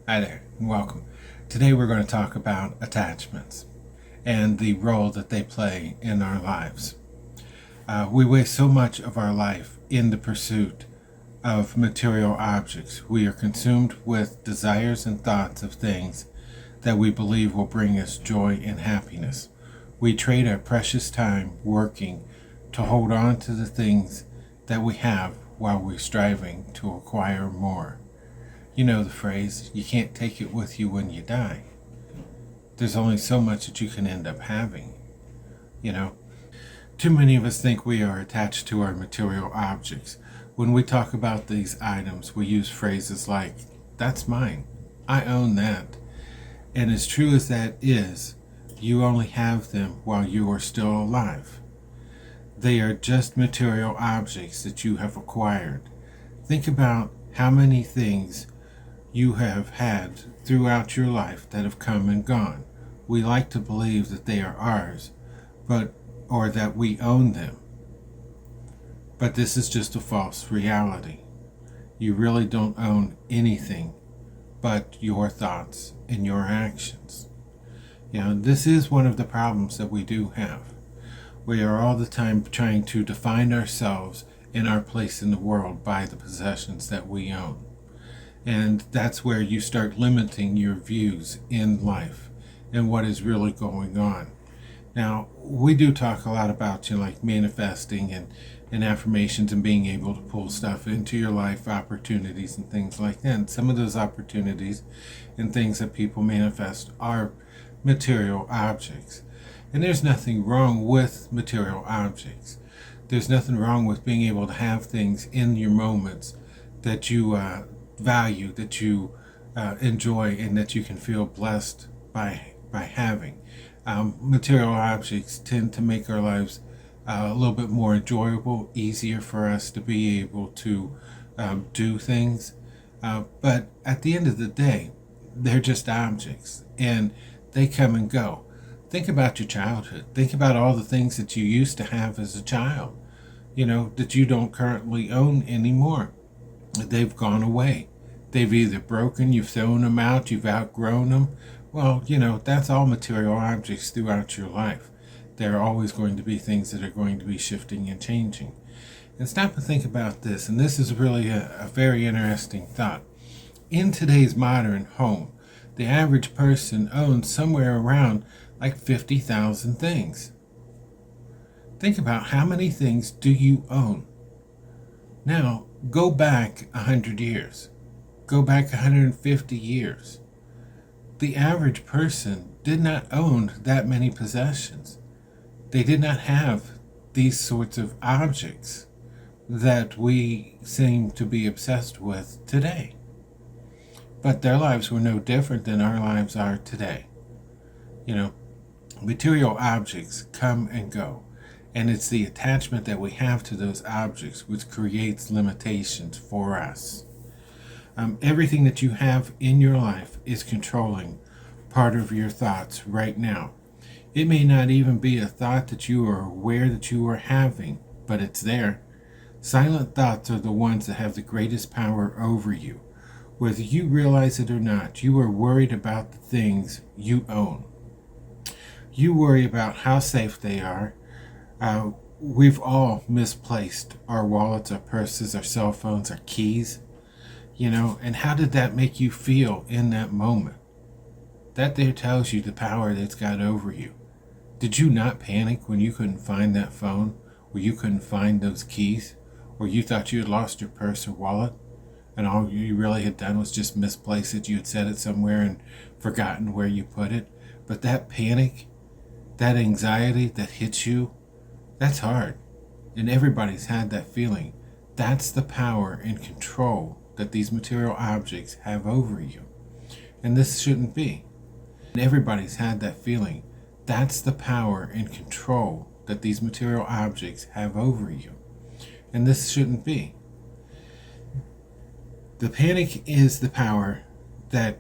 Hi there, and welcome. Today we're going to talk about attachments and the role that they play in our lives. We waste so much of our life in the pursuit of material objects. We are consumed with desires and thoughts of things that we believe will bring us joy and happiness. We trade our precious time working to hold on to the things that we have while we're striving to acquire more. You know the phrase, you can't take it with you when you die. There's only so much that you can end up having, you know. Too many of us think we are attached to our material objects. When we talk about these items, we use phrases like, that's mine, I own that. And as true as that is, you only have them while you are still alive. They are just material objects that you have acquired. Think about how many things you have had throughout your life that have come and gone. We like to believe that they are ours, or that we own them. But this is just a false reality. You really don't own anything but your thoughts and your actions. This is one of the problems that we do have. We are all the time trying to define ourselves and our place in the world by the possessions that we own. And that's where you start limiting your views in life and what is really going on. Now, we do talk a lot about like manifesting and affirmations and being able to pull stuff into your life, opportunities and things like that. And some of those opportunities and things that people manifest are material objects. And there's nothing wrong with material objects. There's nothing wrong with being able to have things in your moments that you value, that you enjoy, and that you can feel blessed by having. Material objects tend to make our lives a little bit more enjoyable, easier for us to be able to do things. But at the end of the day, they're just objects, and they come and go. Think about your childhood. Think about all the things that you used to have as a child, that you don't currently own anymore. They've gone away. They've either broken, you've thrown them out, you've outgrown them. Well, that's all material objects throughout your life. There are always going to be things that are going to be shifting and changing. And stop and think about this, and this is really a very interesting thought. In today's modern home, the average person owns somewhere around like 50,000 things. Think about how many things do you own. Now, go back 100 years. Go back 150 years. The average person did not own that many possessions. They did not have these sorts of objects that we seem to be obsessed with today. But their lives were no different than our lives are today. Material objects come and go. And it's the attachment that we have to those objects which creates limitations for us. Everything that you have in your life is controlling part of your thoughts right now. It may not even be a thought that you are aware that you are having, but it's there. Silent thoughts are the ones that have the greatest power over you. Whether you realize it or not, you are worried about the things you own. You worry about how safe they are. We've all misplaced our wallets, our purses, our cell phones, our keys, and how did that make you feel in that moment? That there tells you the power that it's got over you. Did you not panic when you couldn't find that phone, or you couldn't find those keys, or you thought you had lost your purse or wallet, and all you really had done was just misplace it? You had set it somewhere and forgotten where you put it. But that panic, that anxiety that hits you, that's hard. And everybody's had that feeling. That's the power and control that these material objects have over you. And this shouldn't be. And everybody's had that feeling. That's the power and control that these material objects have over you. And this shouldn't be. The panic is the power that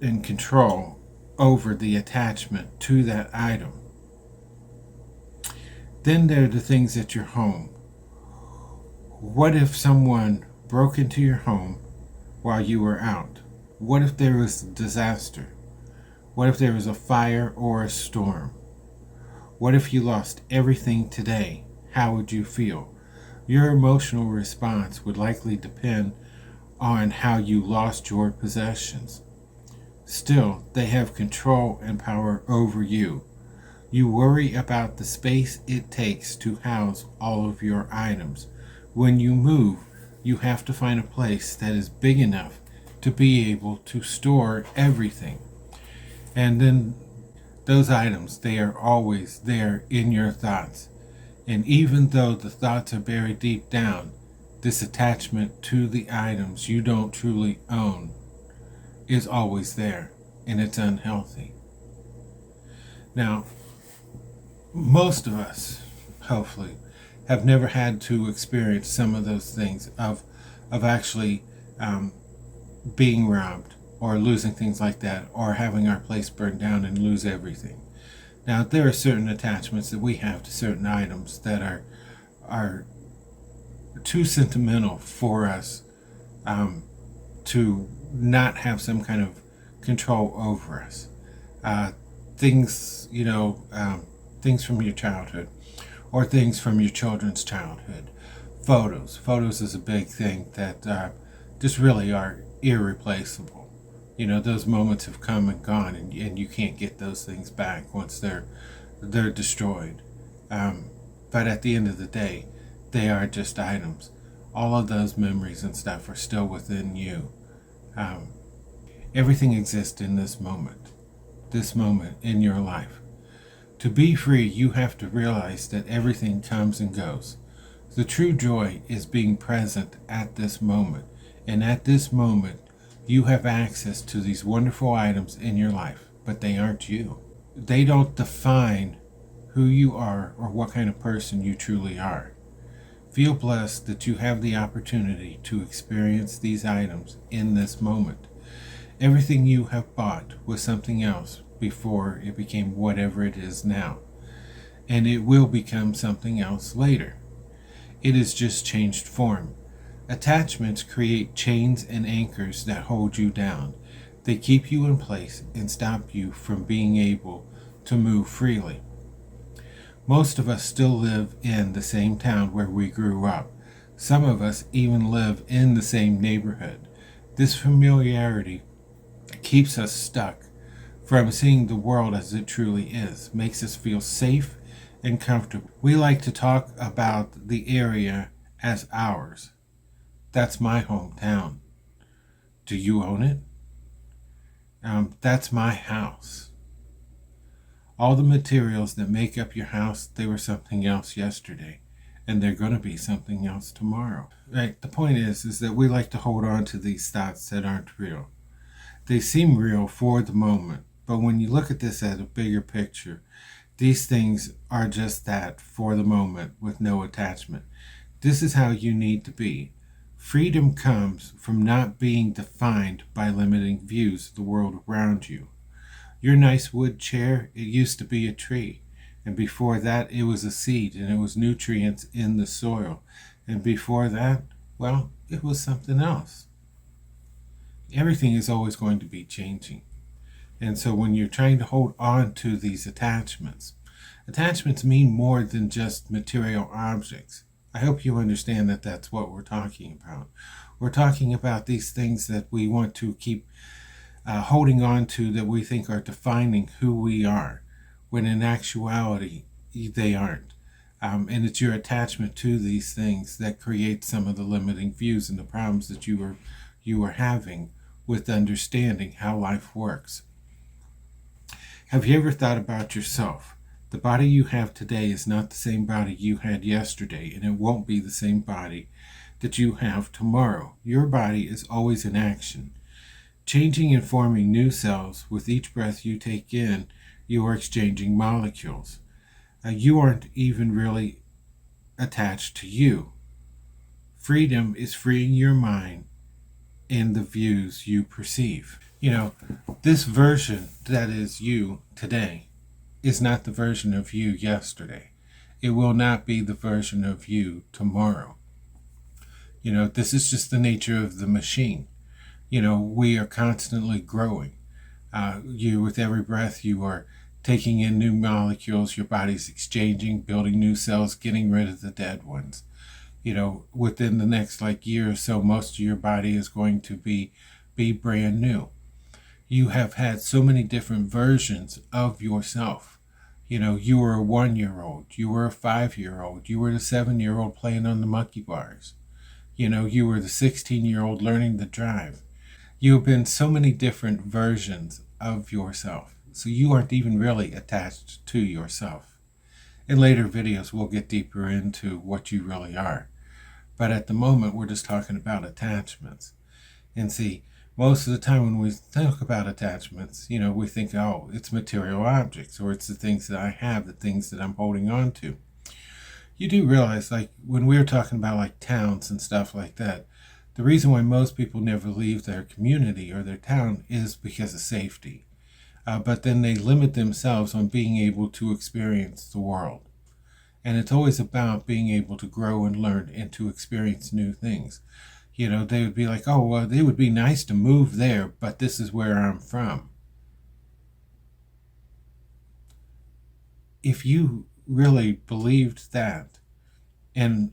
and control over the attachment to that item. Then there are the things at your home. What if someone broke into your home while you were out? What if there was a disaster? What if there was a fire or a storm? What if you lost everything today? How would you feel? Your emotional response would likely depend on how you lost your possessions. Still, they have control and power over you. You worry about the space it takes to house all of your items. When you move, you have to find a place that is big enough to be able to store everything. And then those items, they are always there in your thoughts. And even though the thoughts are buried deep down, this attachment to the items you don't truly own is always there, and it's unhealthy. Now, most of us, hopefully, have never had to experience some of those things of actually being robbed or losing things like that, or having our place burned down and lose everything. Now, there are certain attachments that we have to certain items that are too sentimental for us to not have some kind of control over us. Things, things from your childhood or things from your children's childhood. Photos is a big thing that just really are irreplaceable. Those moments have come and gone, and you can't get those things back once they're destroyed. But at the end of the day, they are just items. All of those memories and stuff are still within you. Everything exists in this moment in your life. To be free, you have to realize that everything comes and goes. The true joy is being present at this moment. And at this moment, you have access to these wonderful items in your life, but they aren't you. They don't define who you are or what kind of person you truly are. Feel blessed that you have the opportunity to experience these items in this moment. Everything you have bought was something else before it became whatever it is now, and it will become something else later. It has just changed form. Attachments create chains and anchors that hold you down. They keep you in place and stop you from being able to move freely. Most of us still live in the same town where we grew up. Some of us even live in the same neighborhood. This familiarity keeps us stuck from seeing the world as it truly is, makes us feel safe and comfortable. We like to talk about the area as ours. That's my hometown. Do you own it? That's my house. All the materials that make up your house, they were something else yesterday, and they're going to be something else tomorrow. Right? The point is that we like to hold on to these thoughts that aren't real. They seem real for the moment, but when you look at this at a bigger picture, these things are just that for the moment with no attachment. This is how you need to be. Freedom comes from not being defined by limiting views of the world around you. Your nice wood chair, it used to be a tree. And before that, it was a seed, and it was nutrients in the soil. And before that, well, it was something else. Everything is always going to be changing. And so when you're trying to hold on to these attachments mean more than just material objects. I hope you understand that that's what we're talking about. We're talking about these things that we want to keep holding on to, that we think are defining who we are, when in actuality they aren't. And it's your attachment to these things that creates some of the limiting views and the problems that you are having with understanding how life works. Have you ever thought about yourself? The body you have today is not the same body you had yesterday, and it won't be the same body that you have tomorrow. Your body is always in action, changing and forming new cells. With each breath you take in, you are exchanging molecules. You aren't even really attached to you. Freedom is freeing your mind and the views you perceive. This version that is you today is not the version of you yesterday. It will not be the version of you tomorrow. This is just the nature of the machine. We are constantly growing. With every breath, you are taking in new molecules. Your body's exchanging, building new cells, getting rid of the dead ones. Within the next year or so, most of your body is going to be brand new. You have had so many different versions of yourself. You were a 1 year old, you were a 5 year old, you were the 7 year old playing on the monkey bars. You were the 16 year old learning to drive. You have been so many different versions of yourself. So you aren't even really attached to yourself. In later videos, we'll get deeper into what you really are. But at the moment, we're just talking about attachments. And see, most of the time when we talk about attachments, we think, oh, it's material objects, or it's the things that I have, the things that I'm holding on to. You do realize, when we were talking about towns and stuff like that, the reason why most people never leave their community or their town is because of safety. But then they limit themselves on being able to experience the world. And it's always about being able to grow and learn and to experience new things. They would be like, oh, well, it would be nice to move there, but this is where I'm from. If you really believed that, and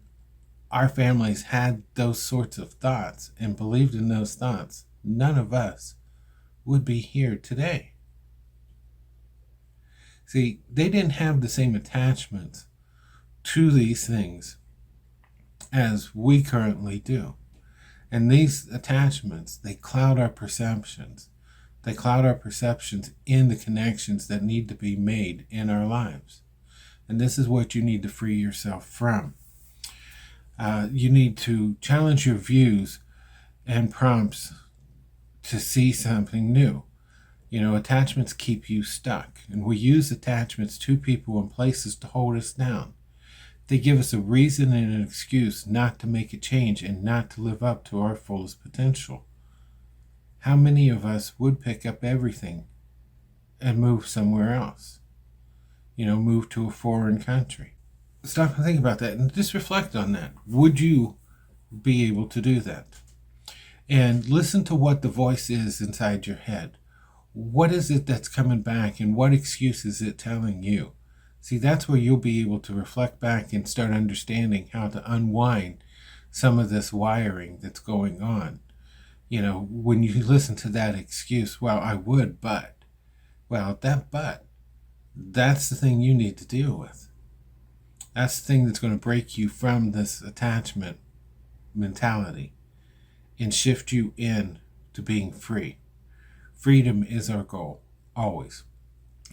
our families had those sorts of thoughts and believed in those thoughts, none of us would be here today. See, they didn't have the same attachments to these things as we currently do. And these attachments, they cloud our perceptions. They cloud our perceptions in the connections that need to be made in our lives. And this is what you need to free yourself from. You need to challenge your views and prompts to see something new. Attachments keep you stuck. And we use attachments to people and places to hold us down. They give us a reason and an excuse not to make a change and not to live up to our fullest potential. How many of us would pick up everything and move somewhere else? Move to a foreign country. Stop and think about that and just reflect on that. Would you be able to do that? And listen to what the voice is inside your head. What is it that's coming back and what excuse is it telling you? See, that's where you'll be able to reflect back and start understanding how to unwind some of this wiring that's going on. When you listen to that excuse, well, I would, but, that's the thing you need to deal with. That's the thing that's going to break you from this attachment mentality and shift you in to being free. Freedom is our goal, always.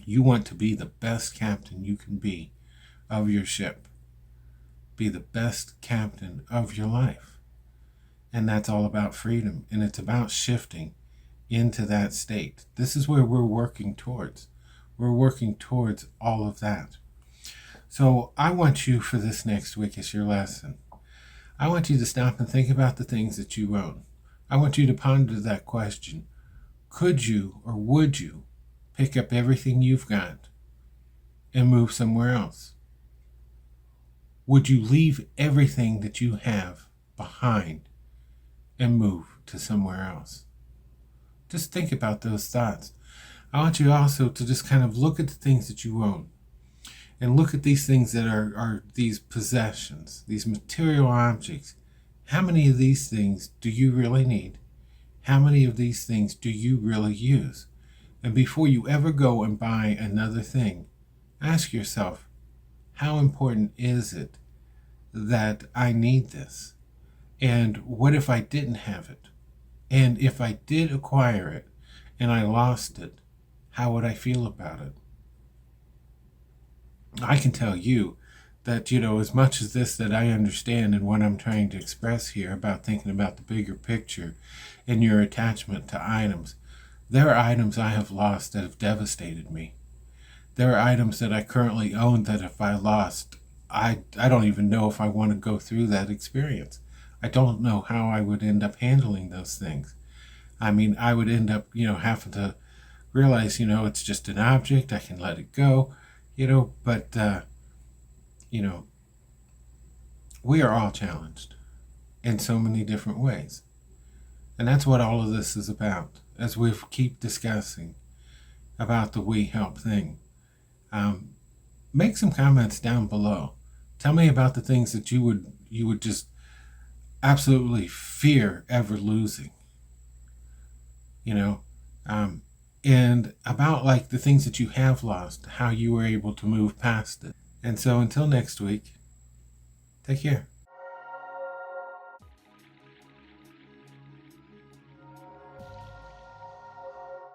You want to be the best captain you can be of your ship. Be the best captain of your life. And that's all about freedom. And it's about shifting into that state. This is where we're working towards. We're working towards all of that. So I want you for this next week as your lesson. I want you to stop and think about the things that you own. I want you to ponder that question. Could you or would you pick up everything you've got and move somewhere else? Would you leave everything that you have behind and move to somewhere else? Just think about those thoughts. I want you also to just kind of look at the things that you own and look at these things that are these possessions, these material objects. How many of these things do you really need? How many of these things do you really use? And before you ever go and buy another thing, ask yourself, how important is it that I need this? And what if I didn't have it? And if I did acquire it and I lost it, how would I feel about it? I can tell you that, as much as this that I understand and what I'm trying to express here about thinking about the bigger picture and your attachment to items, there are items I have lost that have devastated me. There are items that I currently own that if I lost, I don't even know if I want to go through that experience. I don't know how I would end up handling those things. I mean, I would end up, having to realize, it's just an object. I can let it go, but, we are all challenged in so many different ways. And that's what all of this is about. As we keep discussing about the we help thing, um, make some comments down below. Tell me about the things that you would just absolutely fear ever losing. You know, um, and about like the things that you have lost, how you were able to move past it. And so until next week, take care.